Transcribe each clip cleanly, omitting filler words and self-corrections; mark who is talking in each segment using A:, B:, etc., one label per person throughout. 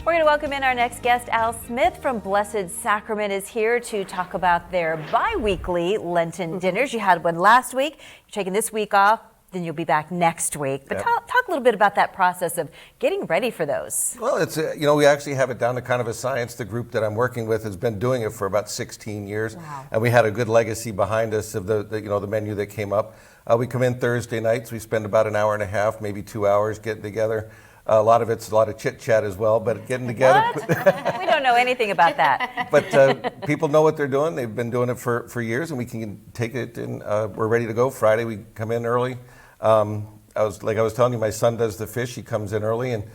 A: We're going to welcome in our next guest. Al Smith from Blessed Sacrament is here to talk about their bi-weekly Lenten dinners. You had one last week. You're taking this week off. Then you'll be back next week. But talk a little bit about that process of getting ready for those. Well,
B: it's we actually have it down to kind of a science. The group that I'm working with has been doing it for about 16 years.
A: Wow.
B: And we had a good legacy behind us of the menu that came up. We come in Thursday nights. We spend about an hour and a half, maybe 2 hours getting together. A lot of it's a lot of chit chat as well, but getting together.
A: We don't know anything about that.
B: But people know what they're doing. They've been doing it for years, and we can take it. And we're ready to go. Friday we come in early. I was telling you, my son does the fish. He comes in early and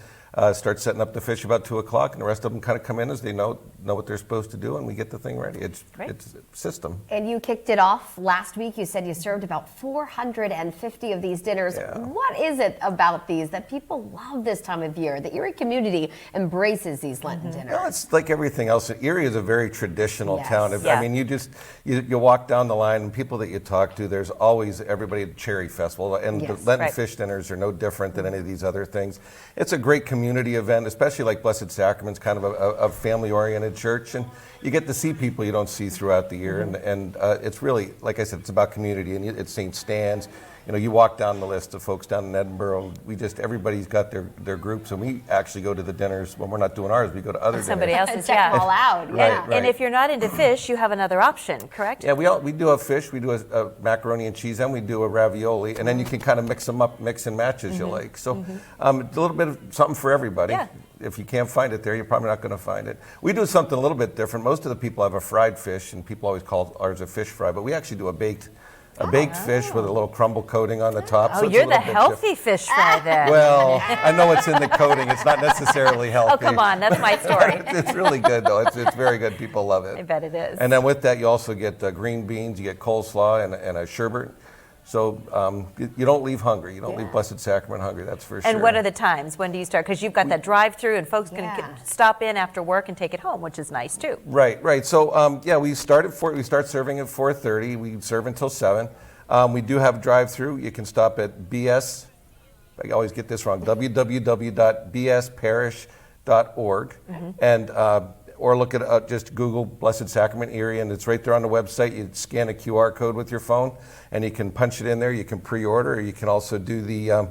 B: starts setting up the fish about 2 o'clock, and the rest of them kind of come in as they know what they're supposed to do, and we get the thing ready. It's a system.
C: And you kicked it off last week. You said you served about 450 of these dinners.
B: Yeah.
C: What is it about these that people love this time of year? The Erie community embraces these Lenten dinners.
B: Well, it's like everything else. Erie is a very traditional town.
A: Yeah.
B: I mean, you walk down the line, and people that you talk to, there's always everybody at Cherry Festival, and the Lenten Fish Dinners are no different than any of these other things. It's a great community event, especially like Blessed Sacrament's kind of a family-oriented church, and you get to see people you don't see throughout the year, and it's really, like I said, it's about community, and it's St. Stan's. You walk down the list of folks down in Edinburgh. Everybody's got their groups, and we actually go to the dinners when we're not doing ours. We go to other dinners.
A: Somebody else's,
C: check them all out.
B: Right.
A: And if you're not into fish, you have another option, correct?
B: Yeah, we do a fish. We do a macaroni and cheese, and we do a ravioli, and then you can kind of mix them up, mix and match as you like. So it's a little bit of something for everybody.
A: Yeah.
B: If you can't find it there, you're probably not going to find it. We do something a little bit different. Most of the people have a fried fish, and people always call ours a fish fry, but we actually do a baked fish with a little crumble coating on the top.
A: Oh, you're the healthy fish fry then.
B: Well, I know it's in the coating. It's not necessarily healthy.
A: Oh, come on. That's my story.
B: It's really good, though. It's very good. People love it.
A: I bet it is.
B: And then with that, you also get green beans, you get coleslaw and a sherbet. So you don't leave hungry. You don't leave Blessed Sacrament hungry, that's for sure.
A: And what are the times? When do you start? Because you've got that drive-through, and folks can stop in after work and take it home, which is nice too.
B: Right. So we start serving at 4:30. We serve until 7. We do have drive-through. You can stop at BS. I always get this wrong. www.bsparish.org, and or look at just Google Blessed Sacrament Erie, and it's right there on the website. You scan a QR code with your phone, and you can punch it in there. You can pre-order, or you can also do the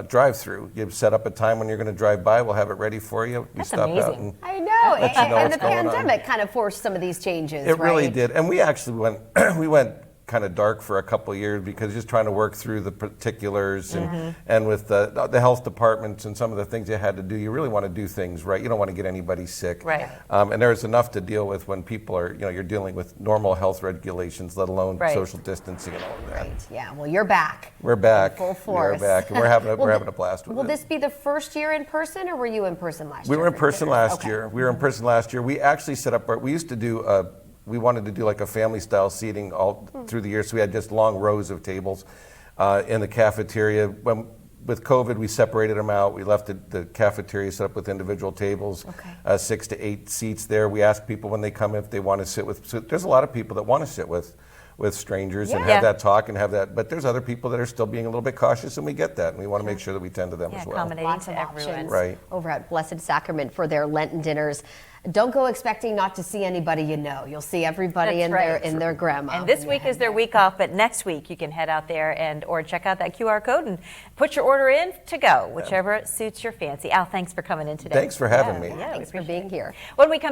B: drive-through. You set up a time when you're going to drive by. We'll have it ready for you.
A: That's amazing.
B: Out and
C: I know. And the
B: pandemic
C: pandemic kind of forced some of these changes.
B: It really did, and we actually went kind of dark for a couple of years because just trying to work through the particulars and with the health departments and some of the things you had to do. You really want to do things right. You don't want to get anybody sick.
A: Right.
B: And there's enough to deal with when people are, you're dealing with normal health regulations, let alone social distancing and all of that.
C: Right. Yeah. Well, you're back.
B: We're back.
C: In full force.
B: We're back, and we're having a blast with it.
C: Will this be the first year in person, or were you in person last year?
B: We were in person last year. We were in person last year. We actually set up we used to do we wanted to do like a family-style seating all through the year, so we had just long rows of tables in the cafeteria. With COVID, we separated them out. We left the cafeteria set up with individual tables, 6 to 8 seats there. We ask people when they come if they want to sit with. So there's a lot of people that want to sit with strangers and have that talk and have that. But there's other people that are still being a little bit cautious, and we get that, and we want to make sure that we tend to them as well.
A: Accommodating
C: Lots
A: to
C: of
A: everyone.
C: options over at Blessed Sacrament for their Lenten dinners. Don't go expecting not to see anybody you know. You'll see everybody in their grandma.
A: And this week is their week off, but next week you can head out there or check out that QR code and put your order in to go, whichever suits your fancy. Al, thanks for coming in today.
B: Thanks for having me.
C: Thanks for being here.
A: When we come